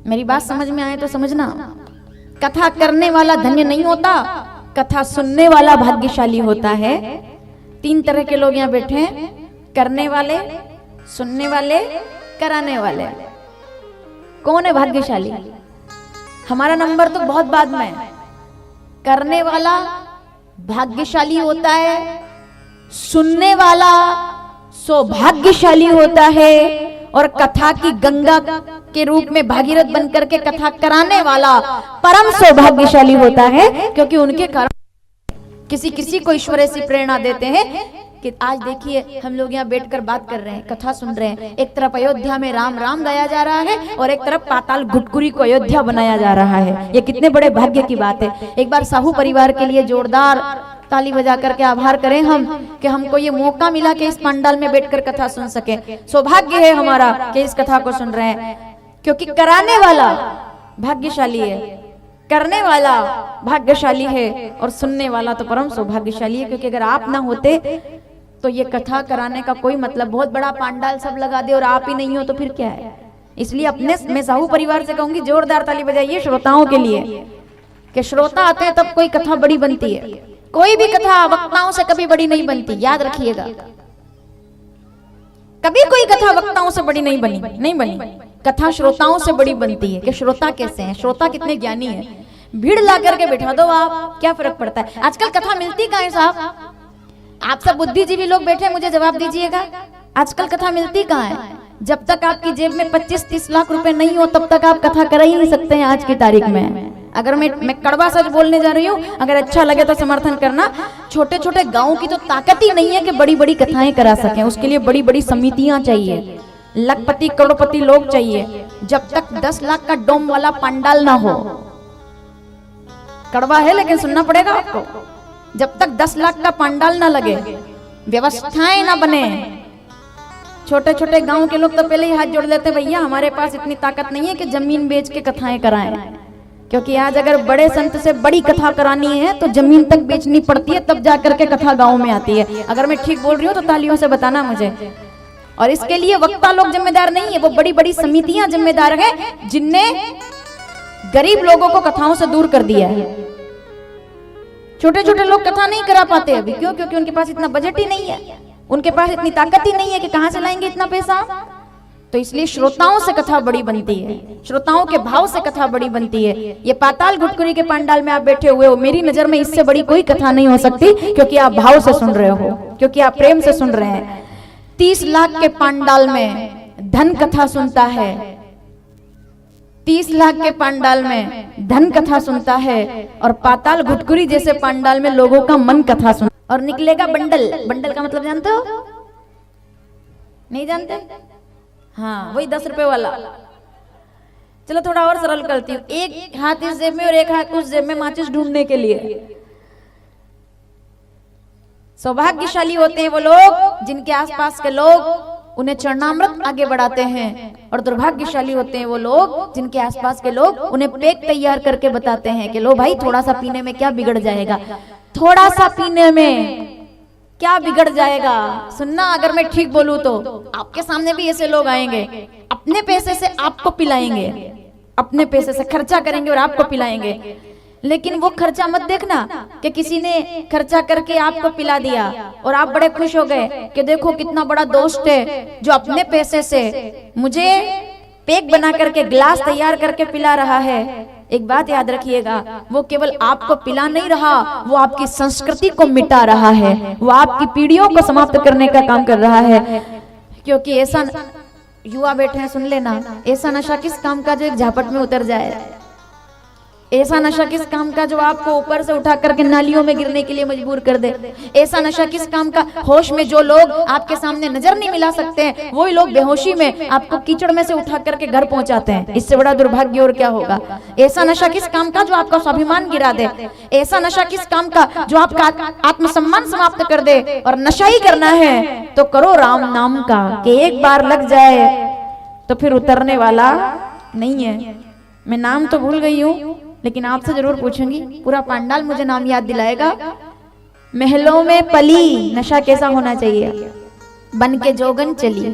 मेरी बात समझ में आए तो समझना। कथा करने वाला धन्य नहीं होता, कथा सुनने वाला भाग्यशाली होता है। 3 तरह के लोग यहाँ बैठे हैं, करने वाले, सुनने वाले, कराने वाले। कौन है भाग्यशाली? हमारा नंबर तो बहुत बाद में है। करने वाला भाग्यशाली होता है, सुनने वाला सौभाग्यशाली होता है, और कथा की गंगा के रूप में भागीरथ बनकर के कथा कराने वाला परम सौभाग्यशाली होता है, क्योंकि उनके कारण किसी किसी को ईश्वर ऐसी प्रेरणा देते हैं कि आज देखिए हम लोग यहाँ बैठकर बात कर रहे हैं, कथा सुन रहे हैं। एक तरफ अयोध्या में राम राम गाया जा रहा है और एक तरफ पाताल घुटकुरी को अयोध्या बनाया जा रहा है। ये कितने बड़े भाग्य की बात है। एक बार साहू परिवार के लिए जोरदार ताली बजा करके आभार करें हम कि हमको ये मौका मिला कि इस पंडाल में बैठकर कथा सुन सके। सौभाग्य है हमारा कि इस कथा को सुन रहे हैं, क्योंकि कराने वाला भाग्यशाली है, करने वाला भाग्यशाली है, और सुनने वाला तो परम सौभाग्यशाली है। क्योंकि अगर आप ना होते तो ये कथा कराने का कोई मतलब, बहुत बड़ा पंडाल सब लगा दे और आप ही नहीं हो तो फिर क्या है। इसलिए अपने मैं साहू परिवार से कहूंगी जोरदार ताली बजाइए श्रोताओं के लिए कि श्रोता आते हैं तब कोई कथा बड़ी बनती है। कोई भी कथा वक्ताओं से कभी बड़ी नहीं बनती, याद रखिएगा। कभी कोई कथा वक्ताओं से बड़ी नहीं बनी। कथा श्रोताओं से बड़ी बनती है कि श्रोता कैसे हैं, श्रोता कितने ज्ञानी हैं। भीड़ ला करके बैठा दो आप, क्या फर्क पड़ता है। आजकल कथा मिलती कहाँ है साहब? आप सब बुद्धिजीवी लोग बैठे, मुझे जवाब दीजिएगा, आजकल कथा मिलती कहाँ है? जब तक आपकी जेब में 25-30 लाख रुपए नहीं हो तब तक आप कथा कर ही नहीं सकते हैं आज की तारीख में। अगर मैं कड़वा सच बोलने जा रही हूँ, अगर अच्छा लगे तो समर्थन करना। छोटे छोटे गाँव की तो ताकत ही नहीं है कि बड़ी बड़ी कथाएं करा सकें। उसके लिए बड़ी बड़ी समितियां चाहिए, लखपति करोड़पति लोग चाहिए। जब तक 10 लाख का डोम वाला पंडाल ना हो, कड़वा है लेकिन सुनना पड़ेगा आपको, जब तक 10 लाख का पंडाल ना लगे, व्यवस्थाएं ना बने, छोटे छोटे गांव के लोग तो पहले ही हाथ जोड़ लेते, भैया हमारे पास इतनी ताकत नहीं है कि जमीन बेच के कथाएं कराएं। क्योंकि आज अगर बड़े संत से बड़ी कथा करानी है तो जमीन तक बेचनी पड़ती है, तब जाकर के कथा गांव में आती है। अगर मैं ठीक बोल रही हूँ तो तालियों से बताना मुझे। और इसके लिए वक्ता लोग जिम्मेदार नहीं है, वो बड़ी बड़ी समितियां जिम्मेदार हैं जिनने गरीब लोगों को कथाओं से दूर कर दिया है। छोटे छोटे लोग कथा नहीं करा पाते अभी, क्यों? क्योंकि उनके पास इतना बजट ही नहीं है, उनके पास इतनी ताकत ही नहीं है कि कहां से लाएंगे इतना पैसा। तो इसलिए श्रोताओं से कथा बड़ी बनती है, श्रोताओं के भाव से कथा बड़ी बनती है। ये पाताल घुटकुरी के पंडाल में आप बैठे हुए हो, मेरी नजर में इससे बड़ी कोई कथा नहीं हो सकती, क्योंकि आप भाव से सुन रहे हो, क्योंकि आप प्रेम से सुन रहे हैं। 30 लाख के पंडाल में धन कथा सुनता है, 30 लाख के पंडाल में धन कथा सुनता है, और पाताल घुटकुरी जैसे पंडाल में लोगों का मन कथा सुन। और निकलेगा बंडल। बंडल का मतलब जानते हो? नहीं जानते? हाँ, वही 10 रुपए वाला। चलो थोड़ा और सरल करती हूँ, एक हाथ इस जेब में और एक हाथ उस जेब में माचिस ढूंढने के लिए। सौभाग्यशाली होते हैं वो लोग जिनके आसपास के लोग उन्हें चरणामृत आगे बढ़ाते हैं, और दुर्भाग्यशाली होते हैं वो लोग जिनके आसपास के लोग उन्हें पैक तैयार करके बताते हैं कि लो भाई थोड़ा सा पीने में क्या बिगड़ जाएगा, थोड़ा सा पीने में क्या बिगड़ जाएगा। सुनना, अगर मैं ठीक बोलूं तो आपके सामने भी ऐसे लोग आएंगे, अपने पैसे से आपको पिलाएंगे, अपने पैसे से खर्चा करेंगे और आपको पिलाएंगे। लेकिन वो खर्चा मत देखना कि किसी ने खर्चा करके आपको पिला दिया और आप बड़े खुश हो गए कि देखो कितना बड़ा दोस्त है जो अपने पैसे से मुझे पैक बना करके गिलास तैयार करके पिला रहा है। एक बात याद रखिएगा, वो केवल आपको पिला नहीं रहा, वो आपकी संस्कृति को मिटा रहा है, वो आपकी पीढ़ियों को समाप्त करने का काम कर रहा है। क्योंकि ऐसा युवा बैठे हैं, सुन लेना, ऐसा नशा किस काम का जो एक झापट में उतर जाए, ऐसा नशा किस काम का जो आपको ऊपर से उठा करके नालियों में गिरने के लिए मजबूर कर दे, ऐसा नशा किस काम का होश में जो लोग आपके सामने नजर नहीं मिला सकते हैं वही लोग बेहोशी में आपको कीचड़ में से उठा करके घर पहुंचाते हैं। इससे बड़ा दुर्भाग्य और क्या होगा। ऐसा नशा किस काम का जो आपका स्वाभिमान गिरा दे, ऐसा नशा किस काम का जो आपका आत्मसम्मान समाप्त कर दे। और नशा ही करना है तो करो राम नाम का, कि एक बार लग जाए तो फिर उतरने वाला नहीं है। मैं नाम तो भूल गई हूँ लेकिन आपसे जरूर पूछूंगी, पूरा पंडाल मुझे नाम याद दिलाएगा। महलों में पली नशा कैसा होना चाहिए, बन के जोगन चली,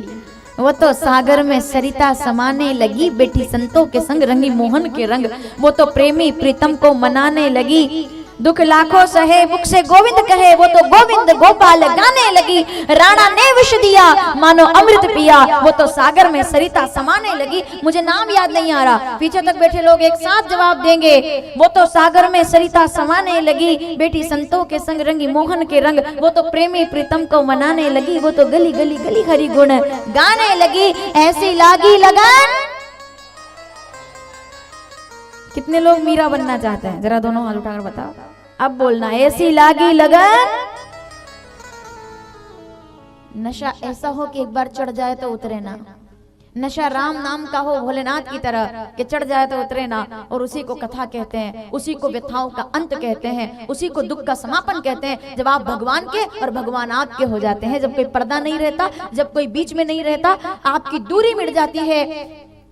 वो तो सागर में सरिता समाने लगी, बैठी संतों के संग रंगी मोहन के रंग। वो तो प्रेमी प्रीतम को मनाने लगी, दुख लाखों सहे मुख से गोविंद कहे। वो तो गोविंद गोपाल गाने लगी, राणा ने विष दिया मानो अमृत पिया। वो तो सागर में सरिता समाने लगी। मुझे नाम याद नहीं आ रहा, पीछे तक बैठे लोग एक साथ जवाब देंगे। वो तो सागर में सरिता समाने लगी, बेटी संतों के संग रंगी मोहन के रंग। वो तो प्रेमी प्रीतम को मनाने लगी, वो तो गली गली गली हरि गुण गाने लगी। ऐसी लागी लगन। कितने लोग मीरा बनना चाहते हैं? जरा दोनों हाथ उठाकर बताओ। अब बोलना, ऐसी लागी लगन। नशा ऐसा हो कि एक बार चढ़ जाए तो उतरे ना। नशा राम नाम का हो भोलेनाथ की तरह कि चढ़ जाए तो उतरे ना। और उसी को कथा कहते हैं, उसी को व्यथाओं का अंत कहते हैं, उसी को दुख का समापन कहते हैं। जब आप भगवान के और भगवान आपके हो जाते हैं, जब कोई पर्दा नहीं रहता, जब कोई बीच में नहीं रहता, आपकी दूरी मिट जाती है।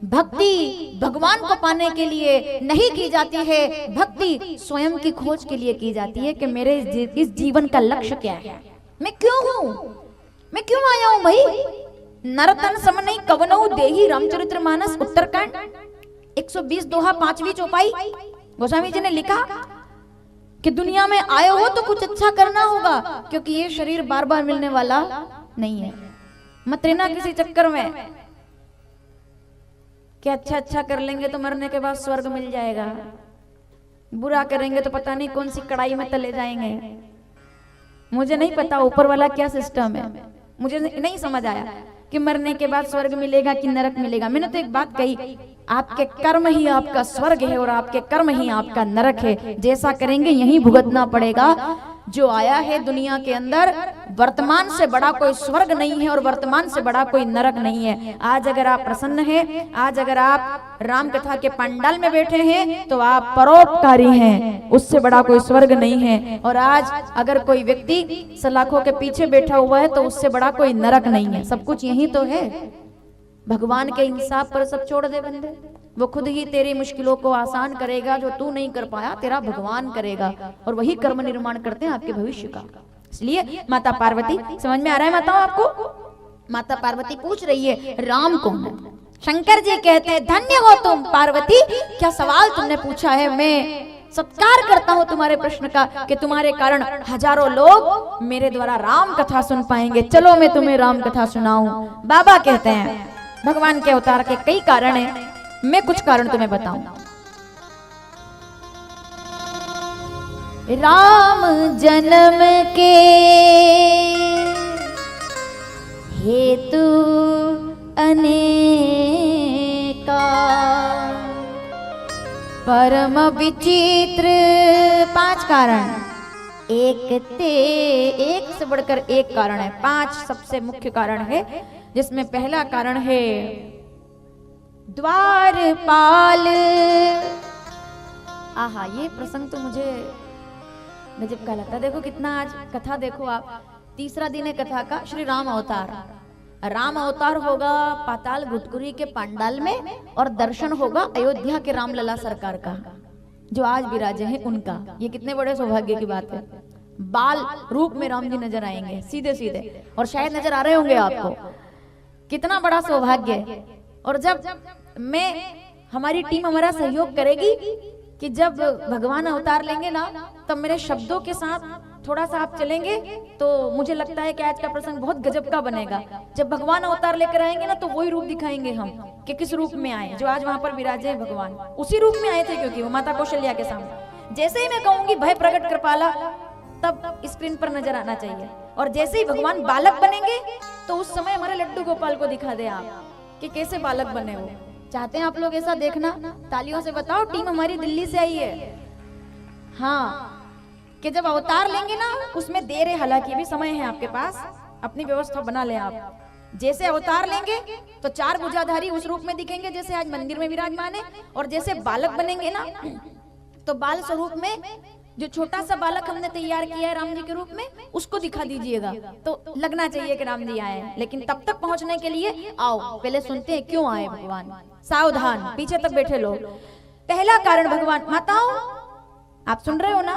भक्ति भगवान को पाने के लिए नहीं की जाती है, भक्ति स्वयं की खोज के लिए की जाती है कि मेरे इस जीवन का लक्ष्य क्या है, मैं क्यों हूं, मैं क्यों आया हूं भाई। नरतन समनई कवनऊ देही रामचरितमानस उत्तरकांड 120 दोहा 5वीं चौपाई। गोस्वामी जी ने लिखा कि दुनिया में आए हो तो कुछ अच्छा करना होगा, क्योंकि ये शरीर बार बार मिलने वाला नहीं है। मत रहना किसी चक्कर में कि अच्छा कर लेंगे तो मरने के बाद स्वर्ग मिल जाएगा, बुरा करेंगे तो पता नहीं कौन सी कड़ाई में तले जाएंगे। मुझे नहीं पता ऊपर वाला क्या सिस्टम है, मुझे नहीं समझ आया कि मरने के बाद स्वर्ग मिलेगा कि नरक मिलेगा। मैंने तो एक बात कही, आपके कर्म ही आपका स्वर्ग है और आपके कर्म ही आपका नरक है। जैसा करेंगे यही भुगतना पड़ेगा। जो आया है दुनिया के अंदर, वर्तमान से बड़ा कोई स्वर्ग नहीं है और वर्तमान से बड़ा कोई नरक नहीं है। आज अगर आप प्रसन्न हैं, आज अगर आप राम कथा के पंडाल में बैठे हैं, तो आप परोपकारी हैं, उससे बड़ा कोई स्वर्ग नहीं है। और आज अगर कोई व्यक्ति सलाखों के पीछे बैठा हुआ है, तो उससे बड़ा कोई नरक नहीं है। सब कुछ यही तो है। भगवान के इंसाफ पर सब छोड़ दे बंदे, वो खुद ही तेरी मुश्किलों को आसान करेगा। जो तू नहीं कर पाया तेरा भगवान करेगा, और वही कर्म निर्माण करते हैं आपके भविष्य का। इसलिए माता पार्वती, समझ में आ रहा है माताओं आपको? माता पार्वती पूछ रही है राम कौन है। शंकर जी कहते हैं धन्य हो तुम पार्वती, क्या सवाल तुमने पूछा है। मैं सत्कार करता हूँ तुम्हारे प्रश्न का कि तुम्हारे कारण हजारों लोग मेरे द्वारा राम कथा सुन पाएंगे। चलो मैं तुम्हें राम कथा सुनाऊं। बाबा कहते हैं भगवान के अवतार के कई कारण हैं, मैं कुछ कारण तुम्हें बताऊं। राम जन्म के हेतु अनेका, परम विचित्र 5 कारण। एक से बढ़कर एक कारण है, 5 सबसे मुख्य कारण है, जिसमें पहला कारण है द्वारपाल। आहा, ये प्रसंग तो मुझे गजब का लगता है। देखो कितना आज कथा, देखो आप, 3रा दिन है कथा का, श्री राम अवतार। राम अवतार होगा पाताल गुटकुरी के पंडाल में, और दर्शन होगा अयोध्या के रामलला सरकार का, जो आज विराजे हैं उनका। ये कितने बड़े सौभाग्य की बात है। बाल रूप में राम जी नजर आएंगे सीधे सीधे, और शायद नजर आ रहे होंगे आपको। कितना बड़ा सौभाग्य है। और जब हमारी टीम हमारा सहयोग करेगी कि जब भगवान अवतार लेंगे ना, तब मेरे शब्दों के साथ थोड़ा सा आप चलेंगे, तो मुझे लगता है कि आज का प्रसंग बहुत गजब का बनेगा। जब भगवान अवतार लेकर आएंगे ना, तो वही रूप दिखाएंगे हम कि किस रूप में आए। जो आज वहां पर विराजे हैं भगवान, उसी रूप में आए थे, क्योंकि वो माता कौशल्या के सामने। जैसे ही मैं कहूंगी भय प्रकट कृपाला, तब स्क्रीन पर नजर आना चाहिए। और जैसे ही भगवान बालक बनेंगे, तो उस समय हमारे लड्डू गोपाल को दिखा दे आप कि कैसे बालक बने हो। चाहते हैं आप लोग ऐसा देखना? तालियों से बताओ, टीम हमारी दिल्ली से आई है। हाँ, कि जब अवतार लेंगे ना, उसमें देर है, हालांकि अभी समय है आपके पास, अपनी व्यवस्था बना ले आप। जैसे अवतार लेंगे तो 4 भुजाधारी उस रूप में दिखेंगे जैसे आज मंदिर में विराजमान है। और जैसे बालक बनेंगे ना, तो बाल स्वरूप में जो छोटा सा बालक हमने तैयार किया है राम जी के रूप में, उसको दिखा दीजिएगा, तो लगना चाहिए कि राम जी आए हैं। लेकिन तब तक पहुंचने के लिए आओ, पहले सुनते हैं क्यों आए भगवान। सावधान, पीछे तक बैठे लोग। पहला कारण भगवान। माताओं, आप सुन रहे हो ना?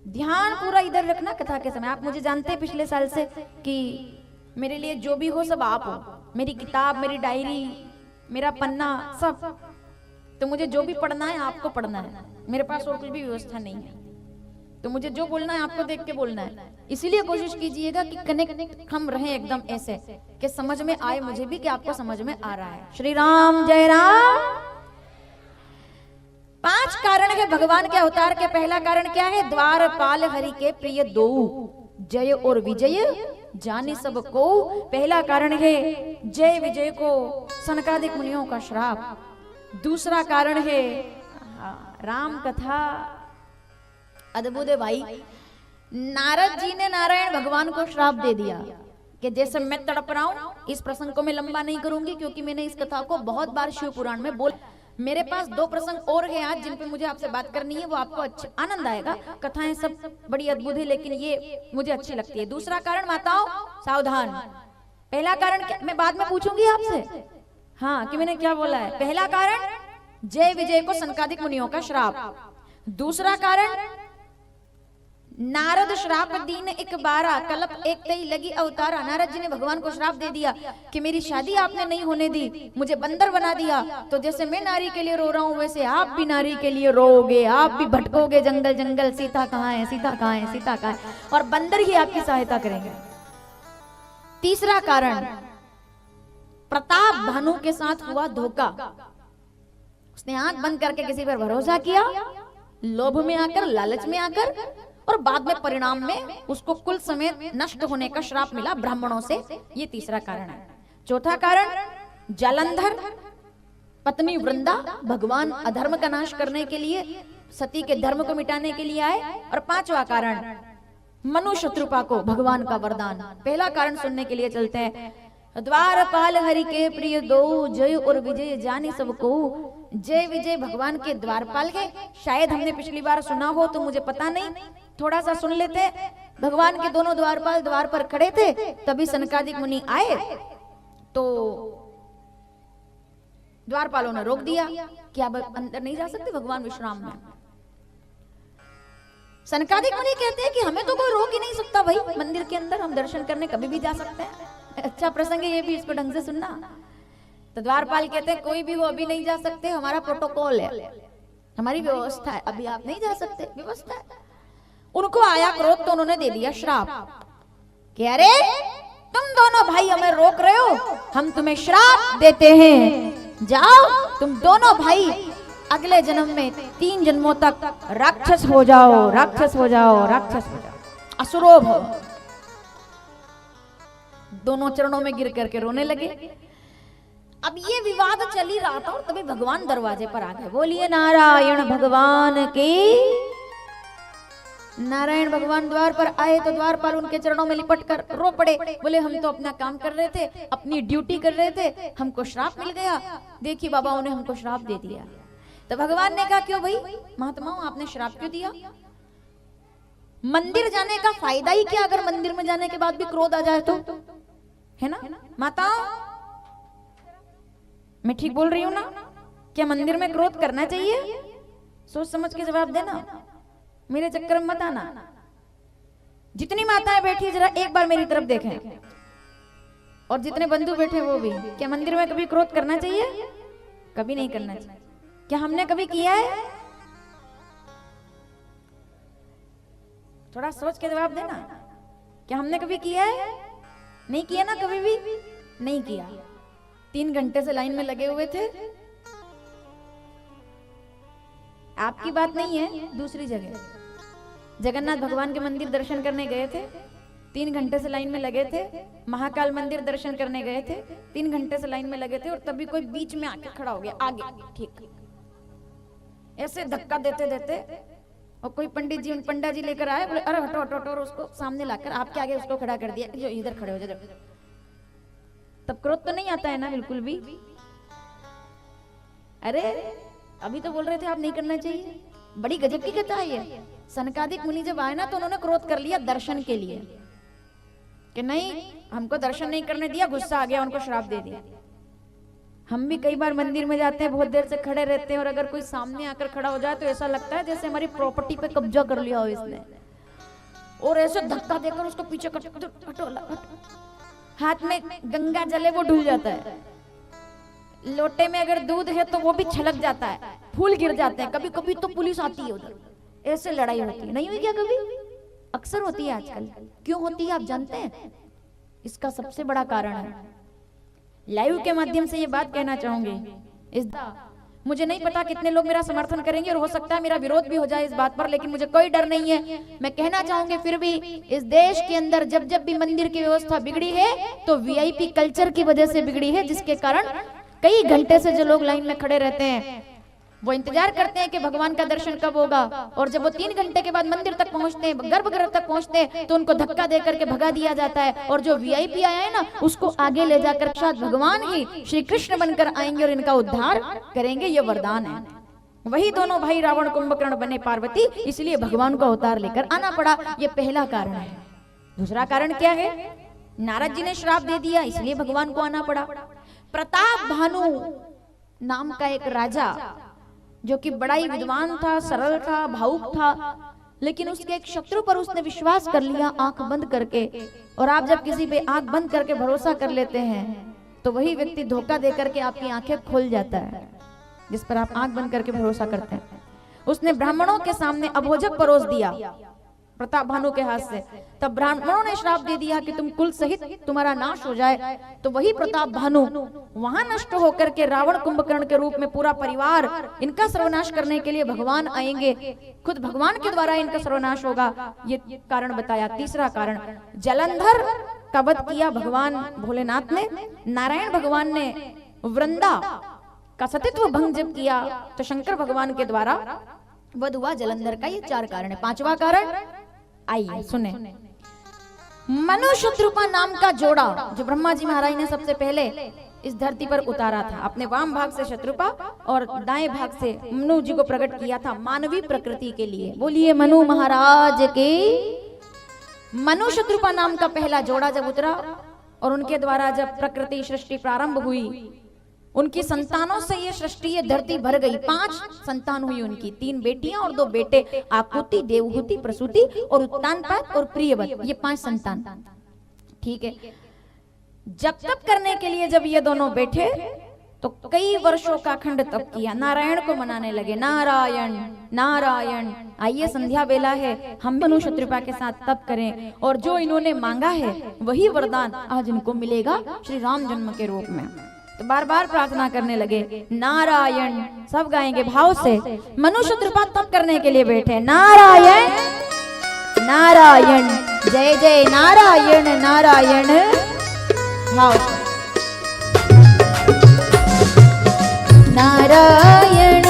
ध्यान पूरा इधर रखना कथा के समय। आप मुझे जानते हैं पिछले साल से कि मेरे लिए जो भी हो सब आप हो। मेरी किताब, मेरी डायरी, मेरा पन्ना, सब। तो मुझे जो भी पढ़ना है आपको पढ़ना है, मेरे पास और कुछ भी व्यवस्था नहीं है। तो मुझे जो बोलना है आपको देख के बोलना है। इसीलिए कोशिश कीजिएगा कि कनेक्ट हम रहें एकदम ऐसे कि समझ में आए मुझे भी कि आपको समझ में आ रहा है। श्री राम जय राम। 5 कारण है भगवान के अवतार के। पहला कारण क्या है? द्वारपाल हरि के प्रिय दो, जय और विजय जाने सब को। पहला कारण है जय विजय को सनकादिक मुनियों का श्राप। दूसरा कारण है राम कथा। अद्भुत है भाई। नारद जी ने नारायण भगवान को श्राप दे दिया कि जैसे मैं तड़प रहा हूं। इस प्रसंग को मैं लंबा नहीं करूंगी क्योंकि मैंने इस कथा को बहुत बार शिव पुराण में बोला। मेरे पास 2 प्रसंग और हैं आज जिन पे मुझे आपसे बात करनी है, वो आपको अच्छा आनंद आएगा। कथाएं सब बड़ी अद्भुत है लेकिन ये मुझे अच्छी लगती है। दूसरा कारण माताओं सावधान। पहला कारण क्या, मैं बाद में पूछूंगी आपसे हाँ कि मैंने क्या बोला है। पहला कारण जय विजय को सनकादिक मुनियों का श्राप। दूसरा कारण नारद श्राप दीन एक 12 कल्प एक तई लगी अवतारा। नारद जी ने भगवान को श्राप दे दिया कि मेरी शादी आपने नहीं होने दी, मुझे बंदर बना दिया। तो जैसे मैं नारी के लिए रो रहा हूं वैसे आप भी नारी के लिए रोओगे, आप भी भटकोगे जंगल जंगल, सीता कहाँ है, सीता कहाँ है, सीता कहाँ है, और बंदर ही आपकी सहायता करेंगे। तीसरा कारण प्रताप भानु के साथ हुआ धोखा। उसने आंख बंद करके किसी पर भरोसा किया, लोभ में आकर, लालच में आकर, और बाद में परिणाम में उसको कुल समेत नष्ट होने का श्राप मिला ब्राह्मणों से। ये तीसरा कारण है। चौथा कारण जालंधर पत्नी वृंदा भगवान अधर्म का नाश करने के लिए, सती के धर्म को मिटाने के लिए आए। और 5वां कारण मनु शत्रुपा को भगवान का वरदान। पहला कारण सुनने के लिए चलते हैं। द्वारपाल हरि के प्रिय दो, जय और विजय जाने सबको। जय विजय भगवान के द्वारपाल के। शायद हमने पिछली बार सुना हो तो मुझे पता नहीं, थोड़ा सा सुन लेते। भगवान के दोनों द्वारपाल द्वार पर खड़े थे, तभी सनकादिक मुनि आए तो द्वारपालों ने रोक दिया कि आप अंदर नहीं जा सकते, भगवान विश्राम में। सनकादिक मुनि कहते हैं कि हमें तो कोई रोक ही नहीं सकता भाई, मंदिर के अंदर हम दर्शन करने कभी भी जा सकते हैं। अच्छा प्रसंग है ये भी, इसको ढंग से सुनना। तो द्वारपाल कहते हैं कोई भी हो अभी नहीं जा सकते, हमारा प्रोटोकॉल है, हमारी व्यवस्था है, अभी आप नहीं जा सकते, व्यवस्था है। उनको आया क्रोध तो उन्होंने दे दिया श्राप कि अरे तुम दोनों भाई हमें रोक रहे हो, हम तुम्हें श्राप देते हैं, जाओ तुम दोनों भाई अगले जन्म में 3 जन्मों तक राक्षस हो जाओ, राक्षस हो जाओ, राक्षस हो जाओ, असुरो भव। दोनों चरणों में गिर करके रोने लगे। अब ये विवाद चल ही रहा था और तभी भगवान दरवाजे पर आ गए। बोलिए नारायण भगवान की। नारायण भगवान द्वार पर आए तो द्वारपाल उनके चरणों में लिपट कर रो पड़े। बोले हम तो अपना काम कर रहे थे, अपनी ड्यूटी कर रहे थे, हमको श्राप मिल गया। देखिए बाबा उन्हें हमको श्राप दे दिया। तो भगवान ने कहा क्यों भाई महात्माओं आपने श्राप क्यों दिया? मंदिर जाने का फायदा ही क्या अगर मंदिर में जाने के बाद भी क्रोध आ जाए तो, है ना माताओं? मैं ठीक बोल रही हूं ना? क्या मंदिर में क्रोध करना चाहिए? सोच समझ के जवाब देना, मेरे चक्कर में मत आना। जितनी माताएं बैठी जरा एक बार मेरी तरफ देखें, और जितने बंधु बैठे वो भी। क्या मंदिर में कभी क्रोध करना चाहिए? कभी नहीं करना चाहिए। क्या हमने कभी किया है? थोड़ा सोच के जवाब देना। क्या हमने कभी किया है? नहीं किया ना, कभी भी नहीं किया। 3 घंटे से लाइन में लगे हुए थे। आपकी बात नहीं है, दूसरी जगह जगन्नाथ भगवान के मंदिर दर्शन करने गए थे, 3 घंटे से लाइन में लगे थे। महाकाल मंदिर दर्शन करने गए थे, 3 घंटे से लाइन में लगे थे, और तभी कोई बीच में आके खड़ा हो गया आगे, ठीक ऐसे धक्का देते देते, और कोई पंडित जी पंडा जी लेकर आए, बोले अरे हटो हटो हटो, और उसको सामने लाकर आपके आगे उसको खड़ा कर दिया, जो इधर खड़े हो जाओ। तब क्रोध तो नहीं आता है ना बिल्कुल भी। अरे अभी तो बोल रहे थे आप नहीं करना चाहिए। बड़ी गजब की कथा है ये। सनकादिक मुनि जब आए ना तो उन्होंने क्रोध कर लिया दर्शन के लिए कि नहीं हमको दर्शन नहीं करने दिया, गुस्सा आ गया, उनको श्राप दे दिया। हम भी कई बार मंदिर में जाते हैं, बहुत देर से खड़े रहते हैं, और अगर कोई सामने आकर खड़ा हो जाए तो ऐसा लगता है जैसे हमारी प्रॉपर्टी पे कब्जा कर लिया हो इसने, और ऐसे धक्का देकर उसको पीछे हाथ में गंगा जल है वो ढुल जाता है, लोटे में अगर दूध है तो वो भी छलक जाता है, फूल गिर जाते हैं। कभी कभी तो पुलिस आती है उधर, ऐसे लड़ाई होती है। नहीं हुई क्या कभी? अक्सर होती है आजकल। क्यों होती है आप जानते हैं? इसका सबसे बड़ा कारण है, लाइव के माध्यम से ये बात कहना चाहूंगी। मुझे नहीं पता कितने लोग मेरा समर्थन करेंगे और हो सकता है मेरा विरोध भी हो जाए इस बात पर, लेकिन मुझे कोई डर नहीं है। मैं कहना चाहूंगी फिर भी, इस देश के अंदर जब जब भी मंदिर की व्यवस्था बिगड़ी है तो वीआईपी कल्चर की वजह से बिगड़ी है, जिसके कारण कई घंटे से जो लोग लाइन में खड़े रहते हैं वो इंतजार करते हैं कि भगवान का दर्शन कब होगा, और जब वो 3 घंटे के बाद मंदिर तक पहुंचते हैं, गर्भगृह तक पहुंचते हैं, तो उनको धक्का दे करके भगा दिया जाता है। और जो वीआईपी आया है ना, उसको आगे ले जाकर शायद भगवान ही श्री कृष्ण बनकर आएंगे और इनका उद्धार करेंगे। ये वरदान है। वही दोनों भाई रावण कुंभकर्ण बने पार्वती, इसलिए भगवान को अवतार लेकर आना पड़ा। ये पहला कारण है। दूसरा कारण क्या है? नारद जी ने श्राप दे दिया, इसलिए भगवान को आना पड़ा। प्रताप भानु नाम का एक राजा, जो कि बड़ा ही विद्वान था, सरल था, भावुक था, लेकिन उसके एक शत्रु पर उसने विश्वास कर लिया आंख बंद करके। और आप जब किसी पे आंख बंद करके भरोसा कर लेते हैं तो वही व्यक्ति धोखा दे करके आपकी आंखें खोल जाता है, जिस पर आप आंख बंद करके भरोसा करते हैं। उसने ब्राह्मणों के सामने अभोजक परोस दिया प्रताप भानु के हाथ से। तब ब्राह्मणों ने श्राप दे दिया कि तुम कुल सहित तुम्हारा नाश हो जाए। तो वही प्रताप भानु वहां नष्ट होकर के रावण कुंभकर्ण के रूप में पूरा परिवार इनका सर्वनाश करने के लिए भगवान आएंगे। खुद भगवान के द्वारा इनका सर्वनाश होगा, ये कारण बताया। तीसरा कारण, जलंधर का वध किया भगवान भोलेनाथ ने। नारायण भगवान ने वृंदा का सतीत्व भंग जब किया तो शंकर भगवान के द्वारा वध हुआ जलंधर का। ये 4 कारण है। 5वां कारण, आइए सुने। मनु शत्रुपा नाम का जोड़ा जो ब्रह्मा जी महाराज ने सबसे पहले इस धरती पर उतारा था, अपने वाम भाग से शत्रुपा और दाएं भाग से मनु जी को प्रकट किया था मानवीय प्रकृति के लिए। बोलिए मनु महाराज के। मनु शत्रुपा नाम का पहला जोड़ा जब उतरा और उनके द्वारा जब प्रकृति सृष्टि प्रारंभ हुई, उनकी संतानों से ये सृष्टि, ये धरती भर गई। 5 संतान हुई उनकी, 3 बेटियां और 2 बेटे, आकुति, देवहूति, प्रसूति और उत्तानपाद और प्रियवत। ये 5 संतान। ठीक है। जब तप करने के लिए जब ये दोनों बैठे तो कई वर्षों का अखंड तप किया, नारायण को मनाने लगे, नारायण नारायण। आइए संध्या बेला है, हम मनु शत्रुपा के साथ तप करें और जो इन्होंने मांगा है वही वरदान आज इनको मिलेगा श्री राम जन्म के रूप में। तो बार बार प्रार्थना करने लगे, नारायण। सब गाएंगे भाव से। मनु शत्रुपा तप करने के लिए बैठे, नारायण नारायण, जय जय नारायण नारायण। भाव से नारायण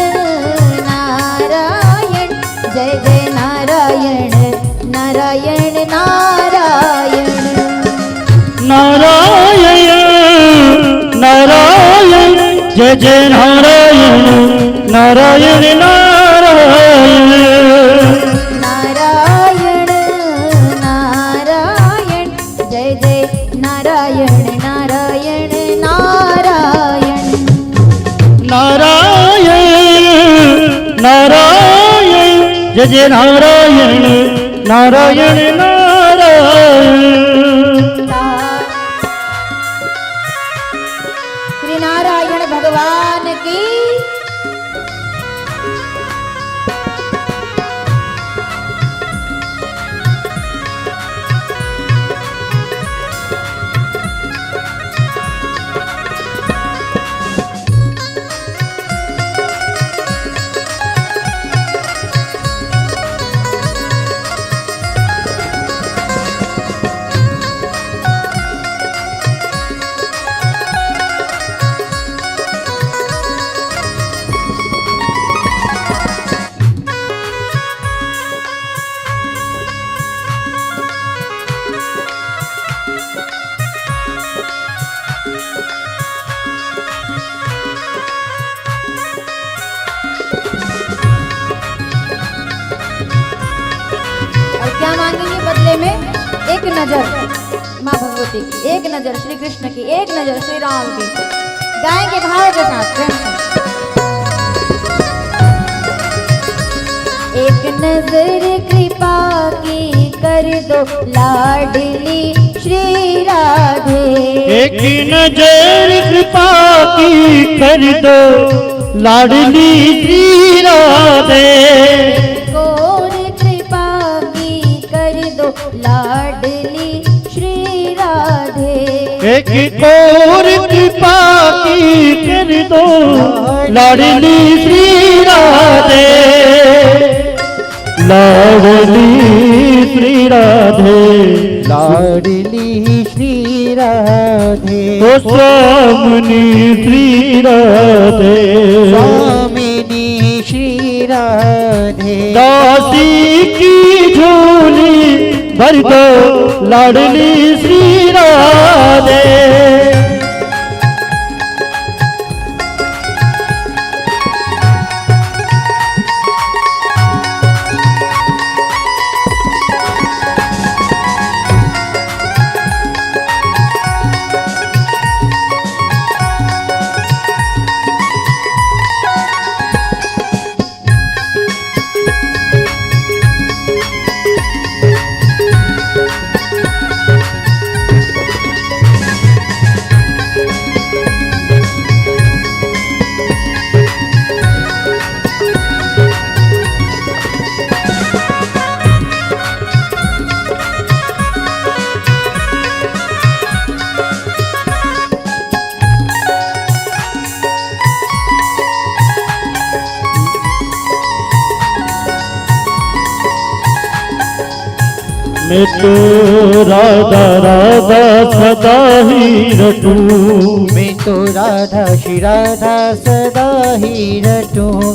नारायण, जय जय नारायण नारायण नारायण नारायण नारायण, जय जय नारायण नारायण नारायण नारायण नारायण, जय जय नारायण नारायण नारायण नारायण नारायण, जय जय नारायण नारायण नारायण। श्री नारायण भगवान की। एक नजर माँ भगवती की, एक नजर श्री कृष्ण की, एक नजर श्री राम की। गाएंगे भाव के साथ। एक नजर कृपा की कर कर दो लाडली श्री राधे। एक नजर कृपा की कर दो लाडली श्री राधे। और कृपा की कर दो लाडली श्री राधे। एक और कृपा की कर दो लाडली श्री राधे। लाडली श्री राधे, लाडली श्री राधे। ओ स्वामिनी श्री राधे, स्वामिनी श्री राधे। दासी की झोली भर दो लाडली श्री राधे। मैं तो राधा राधा सदा ही रटूं। मैं तो राधा श्री राधा सदा ही रटूं।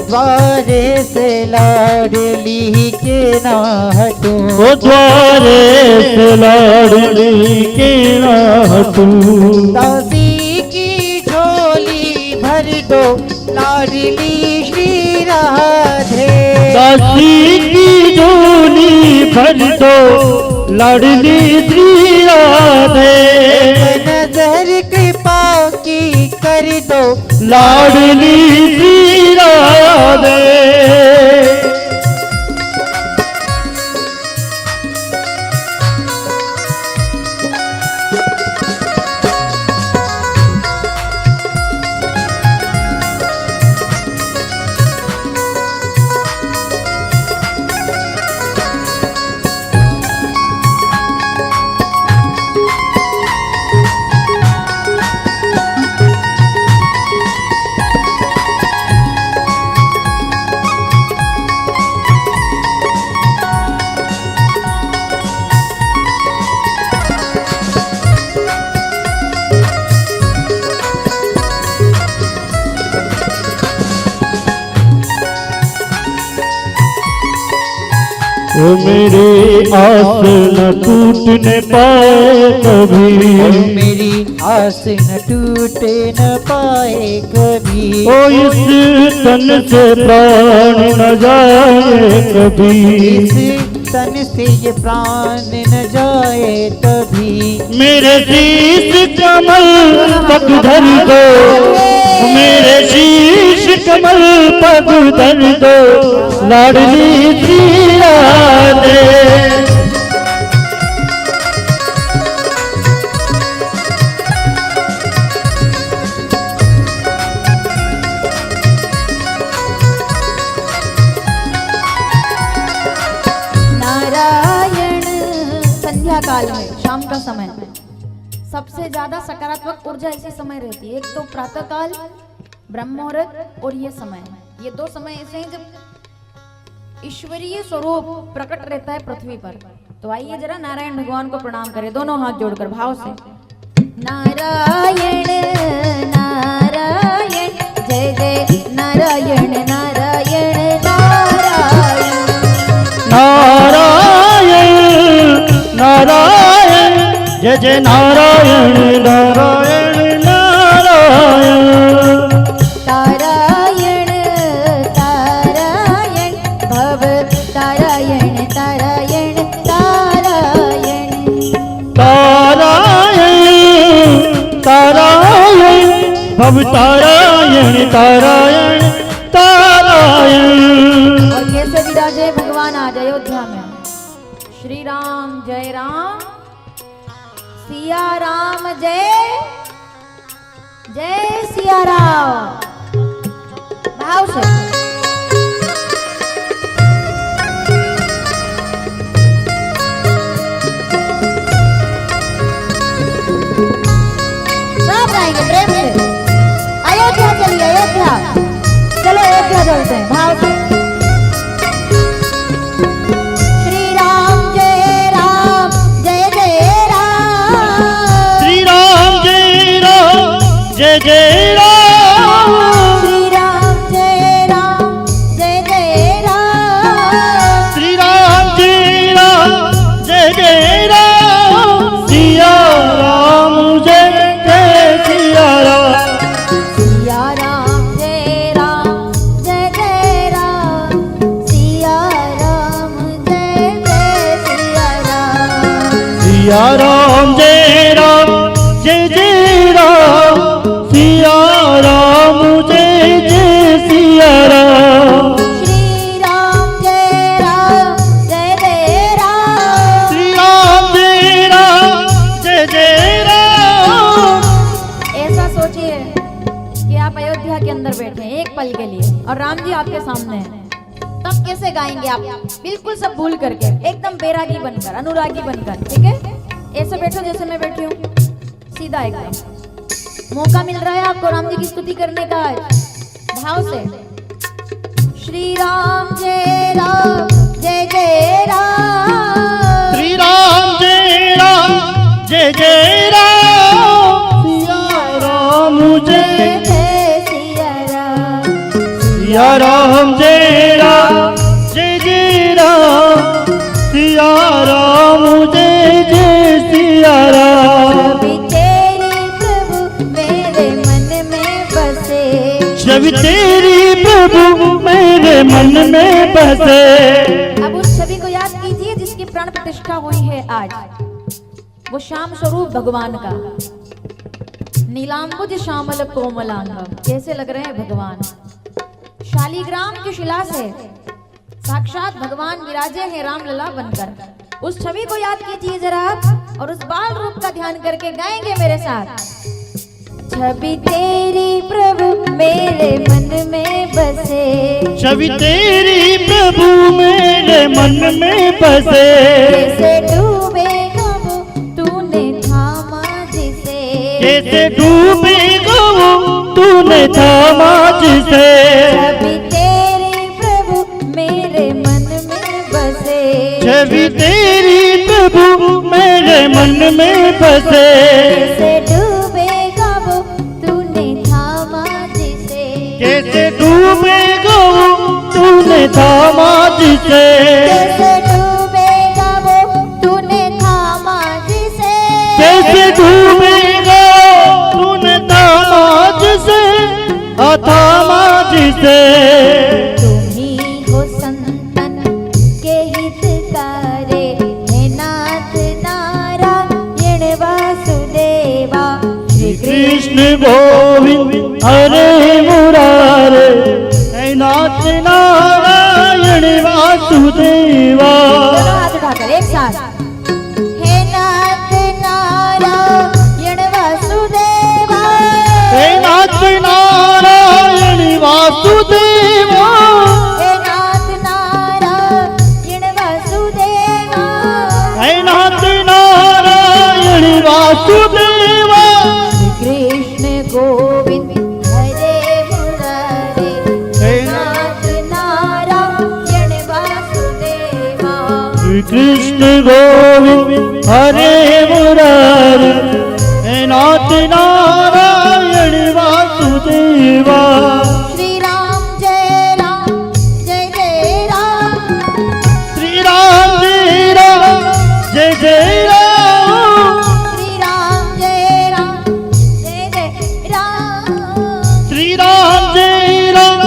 द्वारे से लाडली के ना हटूं। ओ द्वारे से लाडली के ना हटूं। दासी की झोली भर दो लाडली श्री राधे। दासी की झोली भर दो लाडली श्री राधे। नजर कृपा की कर दो लाडली श्री राधे। ओ मेरी आस न टूटने पाए कभी। मेरी आस न टूटे न पाए कभी। ओ इस तन से प्राण न जाए कभी। इस तन से ये प्राण न जाए कभी। मेरे शीश कमल पग धर दो। मेरे शीश कमल पग धर दो लाडली श्री राधे। नारायण संध्या काल में, शाम का समय सबसे ज्यादा सकारात्मक ऊर्जा इसी समय रहती है। एक तो प्रातः काल, ब्रह्म मुहूर्त और ये समय, ये दो समय ऐसे हैं जब ईश्वरीय स्वरूप प्रकट रहता है पृथ्वी पर। तो आइए जरा नारायण भगवान को प्रणाम करें, दोनों हाथ जोड़कर भाव से। नारायण नारायण जय जय नारायण नारायण नारायण। नारायण नारायण जय जय नारायण नारायण नारायण। तारायण तारायण भव तारायण तारायण तारायण। तारायण तारायण भव तारायण तारायण तारायण। और कैसे विराजे भगवान आज अयोध्या में। राम जय राम, सिया राम जय जय सिया राम। भाव से सब गाएंगे प्रेम से। अयोध्या चलिए, अयोध्या चलो, अयोध्या चलते हैं भाव से। श्री राम जय राम जय जय राम, श्री राम जय राम जय जय राम, श्री राम जय राम जय जय राम, श्री राम जय राम जय जय राम, सिया राम जय जय सिया राम, सिया राम जय राम जय जय राम, सिया राम जय जय सिया राम, सिया राम जय राम जय जय राम, सिया राम जय जय सिया राम, श्री राम जय राम जय जय राम, श्री राम जय राम जय जय राम। ऐसा सोचिए कि आप अयोध्या के अंदर बैठे हैं एक पल के लिए और राम जी आपके सामने हैं, तब कैसे गाएंगे आप? बिल्कुल सब भूल करके, एकदम बैरागी बनकर, अनुरागी बनकर, ठीक है? ऐसे बैठो जैसे मैं बैठी हूँ, सीधा एकदम। मौका मिल रहा है आपको राम जी की स्तुति करने का आज, भाव से। श्री राम जय राम जय जय राम, श्री राम जय राम जय जय राम, सिया राम जय जय सिया राम, सिया राम जय राम जय जय राम, सिया राम जय जय सिया राम, छवि तेरी प्रभु मेरे मन में बसे, छवि तेरी प्रभु मेरे मन में बसे। अब उस छवि को याद कीजिए जिसकी प्राण प्रतिष्ठा हुई है आज, वो श्याम स्वरूप भगवान का, नीलांबुज श्यामल कोमलांगम। कैसे लग रहे हैं भगवान? शालीग्राम की शिला से साक्षात भगवान विराजे हैं रामलला बनकर। उस छवि को याद कीजिए जरा आप, और उस बाल रूप का ध्यान करके गाएंगे मेरे साथ। छवि तेरी प्रभु मेरे मन में बसे, छवि तेरी प्रभु मेरे मन में बसे, कैसे डूबे वो तूने थामा जिसे, कैसे डूबे गो तूने थामा जिसे, छवि तेरी प्रभु मेरे मन में बसे, छवि तेरी प्रभु मेरे मन में बसे, कैसे डूबेगा वो तूने थामा जिसे, कैसे डूबे गो तूने थामा जिसे, कैसे डूबेगा वो तूने थामा जिसे, कैसे डूबे गो तूने थामा जिसे, थामा जिसे। तुम ही हो संतन के हितकारे, हे नाथ नारायण वासुदेवा, श्री कृष्ण गोविंद हरे मुरारे, हे नाथ नारायण वासुदेवा। दोनों हाथ उठाकर एक साथ। हे नाथ नारायण वासुदेवा, हे नाथ नारायण वासुदेवा, हे नाथ नारायण वासुदेवा, हे नाथ नारायण वासुदेवा। कृष्ण गोविंद हरे मुरारे, हे नाथ नारायण वासुदेवा, कृष्ण गोविंद हरे मुरारे, हे नाथ नारायण वासुदेवा। श्री राम जय राम जय जय राम, श्री राम जय राम जय जय राम, श्री राम जय राम जय जय राम, श्री राम जय राम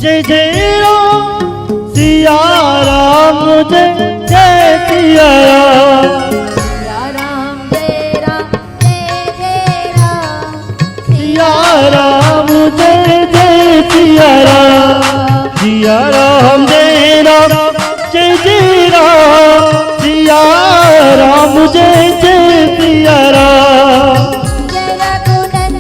जय जय राम, सिया राम जय जय सिया राम, सिया राम जय राम जय जय राम, सिया राम जय जय सिया राम, सिया राम जय राम जय जय राम, सिया जय जय सिया राम। जय रघुनंदन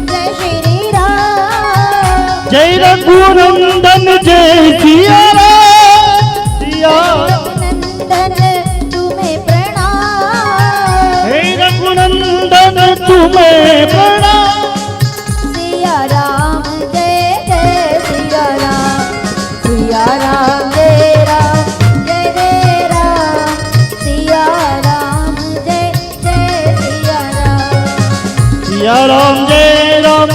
जय श्री राम। जय रघुनंदन जय सिया राम। सिया रघुनंदन तुम्हें प्रणाम। हे रघुनंदन तुम्हें प्रणाम। सिया राम जय जय सिया राम। सिया राम जय राम जय जय राम। सिया राम जय जय सिया राम। सिया राम जय राम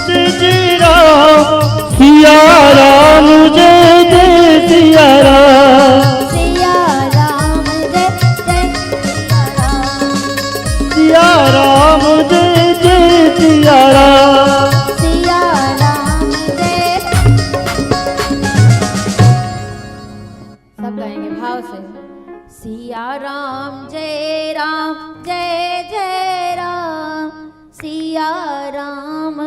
जय जय राम। सिया राम जय जय सिया राम। सिया राम जय जय सिया राम। सिया राम जय जय सिया राम। सिया राम जय। सब गाएंगे भाव से। सिया राम जय जय राम। सिया राम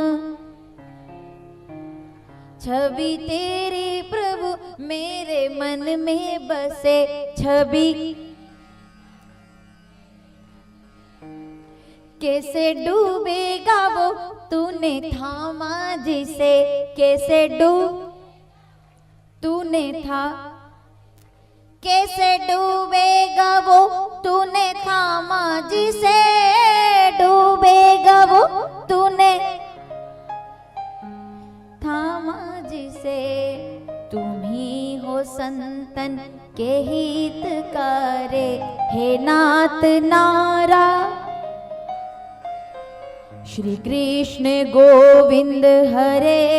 छवि तेरी प्रभु मेरे मन में बसे। छवि कैसे डूबेगा वो तूने थामा जिसे। कैसे तूने था। कैसे डूबेगा वो तूने थामा जिसे। डूबेगा वो तूने थामा जिसे। तुम ही हो संतन के हितकारे। हे नाथ नारा श्री कृष्ण गोविंद हरे।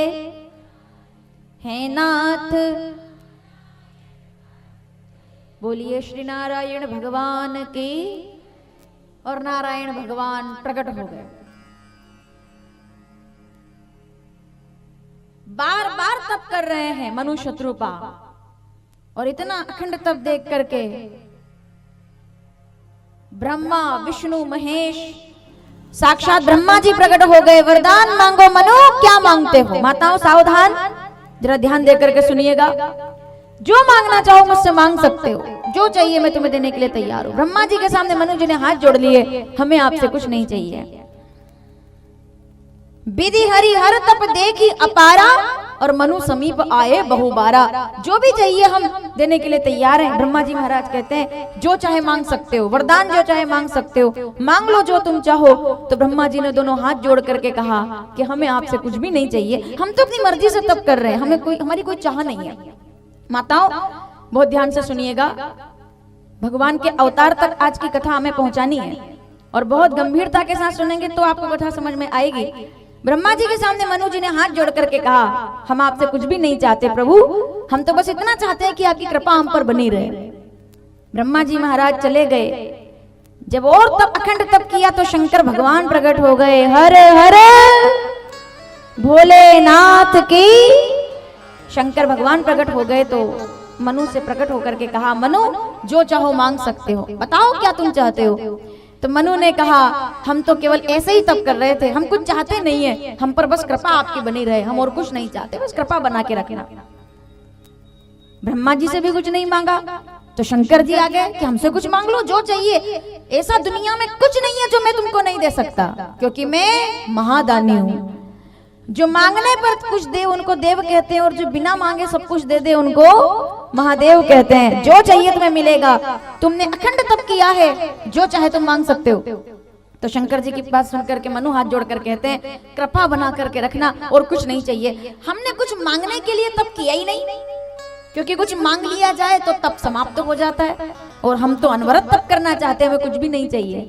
हे नाथ बोलिए श्री नारायण भगवान की। और नारायण भगवान प्रकट हो गए। बार बार तप कर रहे हैं मनु शत्रुपा। और इतना अखंड तप देख करके ब्रह्मा विष्णु महेश साक्षात ब्रह्मा जी प्रकट हो गए। वरदान मांगो मनु, क्या मांगते हो? माताओं सावधान, जरा ध्यान देकर के सुनिएगा। जो मांगना चाहो मुझसे मांग सकते हो। जो चाहिए मैं तुम्हें देने के लिए तैयार हूं। ब्रह्मा जी के सामने मनु जी ने हाथ जोड़ लिए। हमें आपसे कुछ नहीं चाहिए। विधि हरि हर तप देखी अपारा। और मनु समीप आए बहुबारा। जो भी चाहिए हम देने के लिए तैयार हैं। ब्रह्मा जी महाराज कहते हैं जो चाहे मांग सकते हो। वरदान जो चाहे मांग सकते हो। मांग लो जो तुम चाहो। तो ब्रह्मा जी ने दोनों हाथ जोड़ करके कहा कि हमें आपसे कुछ भी नहीं चाहिए। हम तो अपनी मर्जी से तप कर रहे हैं। हमारी कोई चाह नहीं है। माताओं बहुत ध्यान से सुनिएगा। भगवान के अवतार तक आज की कथा हमें पहुंचानी है। और बहुत गंभीरता के साथ सुनेंगे तो आपको कथा समझ में आएगी। ब्रह्मा जी के सामने मनु जी ने हाथ जोड़ करके कहा हम आपसे कुछ भी नहीं चाहते प्रभु। हम तो बस इतना चाहते हैं कि आपकी कृपा हम पर बनी रहे। ब्रह्मा जी महाराज चले गए। जब और तप अखंड तप किया तो शंकर भगवान प्रकट हो गए। हर हर भोलेनाथ की। शंकर भगवान प्रकट हो गए तो मनु से प्रकट होकर के कहा मनु जो चाहो मांग सकते हो। बताओ क्या तुम चाहते हो? तो मनु ने कहा हम तो केवल ऐसे ही तप कर रहे थे। हम कुछ चाहते नहीं है। हम पर बस कृपा आपकी बनी रहे। हम और कुछ नहीं चाहते। बस कृपा बना के रखना। ब्रह्मा जी से भी कुछ नहीं मांगा तो शंकर जी आ गए कि हमसे कुछ मांग लो जो चाहिए। ऐसा दुनिया में कुछ नहीं है जो मैं तुमको नहीं दे सकता। क्योंकि मैं महादानी हूं। जो मांगने पर कुछ दे उनको देव कहते हैं। और जो बिना मांगे सब कुछ दे दे उनको महादेव कहते हैं। जो चाहिए तुम्हें मिलेगा। तुमने अखंड तप किया है। जो चाहे तुम मांग सकते हो। तो शंकर जी की बात सुनकर के मनु हाथ जोड़कर कहते हैं कृपा बना करके रखना और कुछ नहीं चाहिए। हमने कुछ मांगने के लिए तप किया ही नहीं। क्योंकि कुछ मांग लिया जाए तो तप समाप्त हो जाता है। और हम तो अनवरत तप करना चाहते हैं। हमें कुछ भी नहीं चाहिए।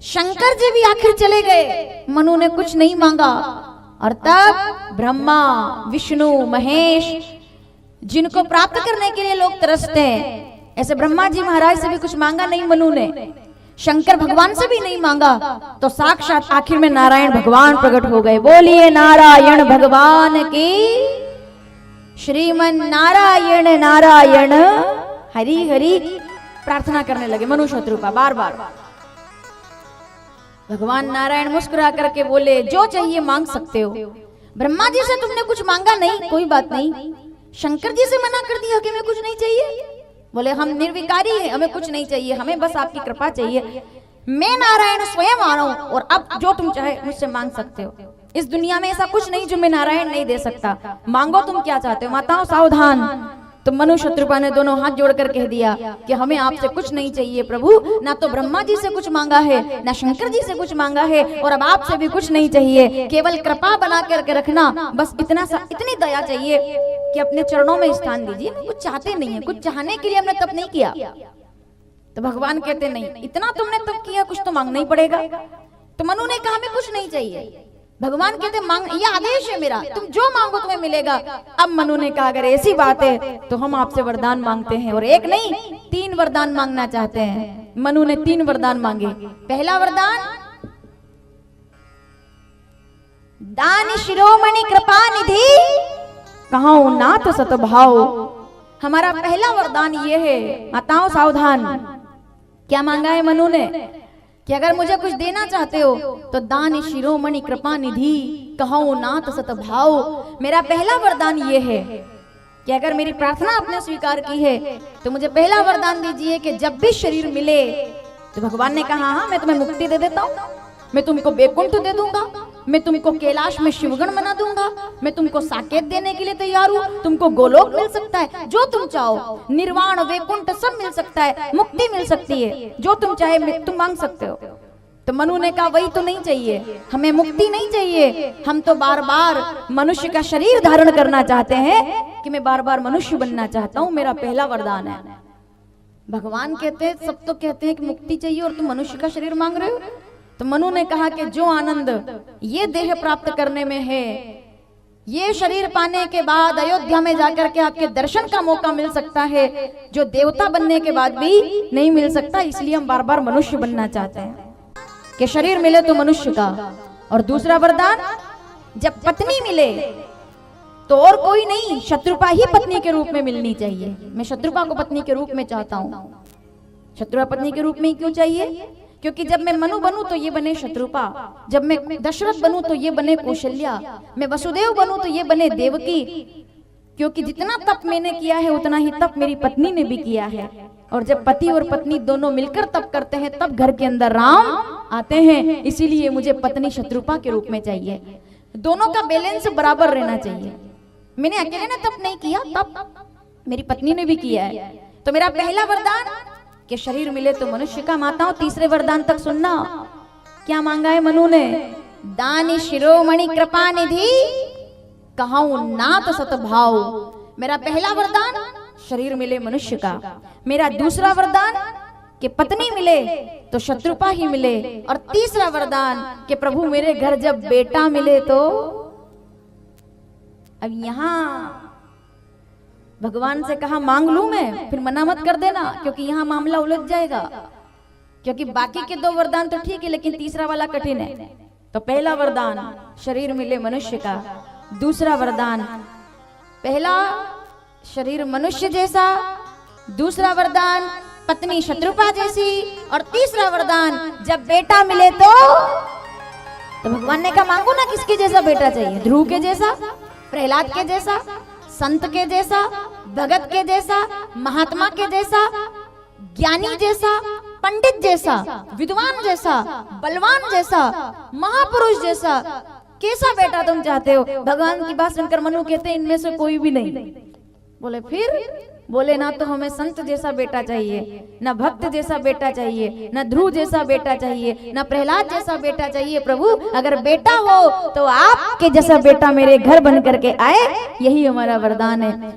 शंकर जी भी आखिर चले गए। मनु ने कुछ नहीं मांगा। और तब ब्रह्मा विष्णु महेश जिनको प्राप्त करने के लिए लोग तरसते हैं, ऐसे ब्रह्मा जी महाराज से भी कुछ मांगा नहीं मनु ने। शंकर भगवान से भी नहीं मांगा। तो साक्षात आखिर में नारायण भगवान प्रकट हो गए। बोलिए नारायण भगवान की। श्रीमन नारायण नारायण हरि हरि प्रार्थना करने लगे मनु शत्रुपा बार बार। भगवान नारायण मुस्कुरा करके बोले जो चाहिए मांग सकते हो। ब्रह्मा जी से तुमने कुछ मांगा नहीं, कोई बात नहीं। शंकर जी से मना कर दिया कि मैं कुछ नहीं चाहिए। बोले हम निर्विकारी हैं, हमें कुछ नहीं चाहिए, हमें बस आपकी कृपा चाहिए। मैं नारायण स्वयं आ रहा हूं और अब जो तुम चाहे मुझसे मांग सकते हो। इस दुनिया में ऐसा कुछ नहीं जो मैं नारायण नहीं दे सकता, मांगो तुम क्या चाहते हो। माताओं सावधान। तो मनु शत्रुपा ने दोनों हाथ जोड़कर कह दिया कि हमें आपसे कुछ नहीं चाहिए प्रभु, ना तो ब्रह्मा जी से कुछ मांगा है, ना शंकर जी से कुछ मांगा है, और अब आपसे भी कुछ नहीं चाहिए, केवल कृपा बना करके रखना, बस इतना सा, इतनी दया चाहिए कि अपने चरणों में स्थान दीजिए। कुछ चाहते नहीं है, कुछ चाहने के लिए हमने तप नहीं किया। तो भगवान कहते नहीं, इतना तुमने तप किया, कुछ तो मांगना ही पड़ेगा। तो मनु ने कहा हमें कुछ नहीं चाहिए। भगवान कहते मांग, ये आदेश है मेरा, तुम जो मांगो तुम्हें मिलेगा। अब मनु ने कहा अगर ऐसी बात है तो हम आपसे वरदान मांगते हैं, और एक नहीं 3 वरदान मांगना चाहते हैं। मनु ने 3 वरदान मांगे। पहला वरदान, दान शिरोमणि कृपा निधि कहाऊ नाथ सतभाव। हमारा पहला वरदान ये है, माताओं सावधान। क्या मांगा है मनु ने कि अगर मुझे कुछ देना चाहते हो तो दान शिरोमणि कृपा निधि कहो नाथ सतभाव। मेरा पहला वरदान ये है कि अगर मेरी प्रार्थना आपने स्वीकार की है तो मुझे पहला वरदान दीजिए कि जब भी शरीर मिले तो भगवान ने कहा हाँ मैं तुम्हें मुक्ति दे देता हूँ, मैं तुमको बैकुंठ दे दूंगा, मैं तुमको कैलाश में शिवगण बना दूंगा, मैं तुमको साकेत देने के लिए तैयार हूँ, तुमको गोलोक मिल सकता है, जो तुम चाहो, निर्वाण वैकुंठ सब मिल सकता है, मुक्ति मिल सकती है, जो तुम चाहे तुम मांग सकते हो। तो मनु ने कहा वही तो नहीं चाहिए, हमें मुक्ति नहीं चाहिए, हम तो बार बार मनुष्य का शरीर धारण करना चाहते हैं कि मैं बार बार मनुष्य बनना चाहता हूँ, मेरा पहला वरदान है। भगवान कहते हैं, सब तो कहते हैं कि मुक्ति चाहिए और तुम मनुष्य का शरीर मांग रहे हो। तो मनु ने कहा कि जो आनंद ये देह प्राप्त करने में है, ये शरीर पाने के बाद अयोध्या में जाकर के आपके दर्शन का मौका मिल सकता है, जो देवता बनने के बाद भी नहीं मिल सकता, इसलिए हम बार बार मनुष्य बनना चाहते हैं कि शरीर मिले तो मनुष्य का। और दूसरा वरदान, जब पत्नी मिले तो और कोई नहीं, शत्रुपा ही पत्नी के रूप में मिलनी चाहिए। मैं शत्रुपा को पत्नी के रूप में चाहता हूँ। शत्रुपा पत्नी के रूप में ही क्यों चाहिए? क्योंकि जब मैं मनु बनूं तो ये बने शत्रुपा, जब मैं दशरथ बनूं तो ये बने कौशल्या, मैं वसुदेव बनूं तो ये बने देवकी। क्योंकि जितना तप मैंने किया है उतना ही तप मेरी पत्नी ने भी किया है, और जब पति और पत्नी दोनों मिलकर तप करते हैं तब घर के अंदर राम आते हैं। इसीलिए मुझे पत्नी शत्रुपा के रूप में चाहिए। दोनों का बैलेंस बराबर रहना चाहिए। मैंने अकेले ने तप नहीं किया, तप मेरी पत्नी ने भी किया है। तो मेरा पहला वरदान कि शरीर मिले तो मनुष्य का। माताओं तीसरे वरदान तक सुनना, क्या मांगा है मनु ने? दान शिरोमणि कृपा निधि कहाऊ नाथ सतभाव। मेरा पहला वरदान शरीर मिले मनुष्य का। मेरा दूसरा वरदान कि पत्नी मिले तो शत्रुपा ही मिले। और तीसरा वरदान कि प्रभु मेरे घर जब बेटा मिले तो। अब यहां भगवान से कहा मांग लूं मैं, फिर मना मत कर देना, क्योंकि यहाँ मामला उलझ जाएगा। क्योंकि बाकी के 2 वरदान तो ठीक है, लेकिन तीसरा वाला कठिन है। तो पहला वरदान शरीर मिले मनुष्य का, दूसरा वरदान पहला शरीर मनुष्य जैसा, दूसरा वरदान पत्नी शत्रुपा जैसी, और तीसरा वरदान जब बेटा मिले तो भगवान ने कहा मांगो ना, किसके जैसा बेटा चाहिए? ध्रुव के जैसा, प्रहलाद के जैसा, संत के जैसा, भगत के जैसा, महात्मा के जैसा, ज्ञानी जैसा, पंडित जैसा, विद्वान जैसा, बलवान जैसा, महापुरुष जैसा, कैसा बेटा तुम चाहते हो? भगवान की बात सुनकर मनु कहते हैं इनमें से कोई भी नहीं। बोले फिर? बोले ना तो हमें संत जैसा बेटा चाहिए, ना भक्त जैसा बेटा चाहिए, ना ध्रुव जैसा बेटा चाहिए, ना प्रहलाद जैसा बेटा चाहिए। प्रभु अगर बेटा हो तो आपके जैसा बेटा मेरे घर बन करके आए, यही हमारा वरदान है।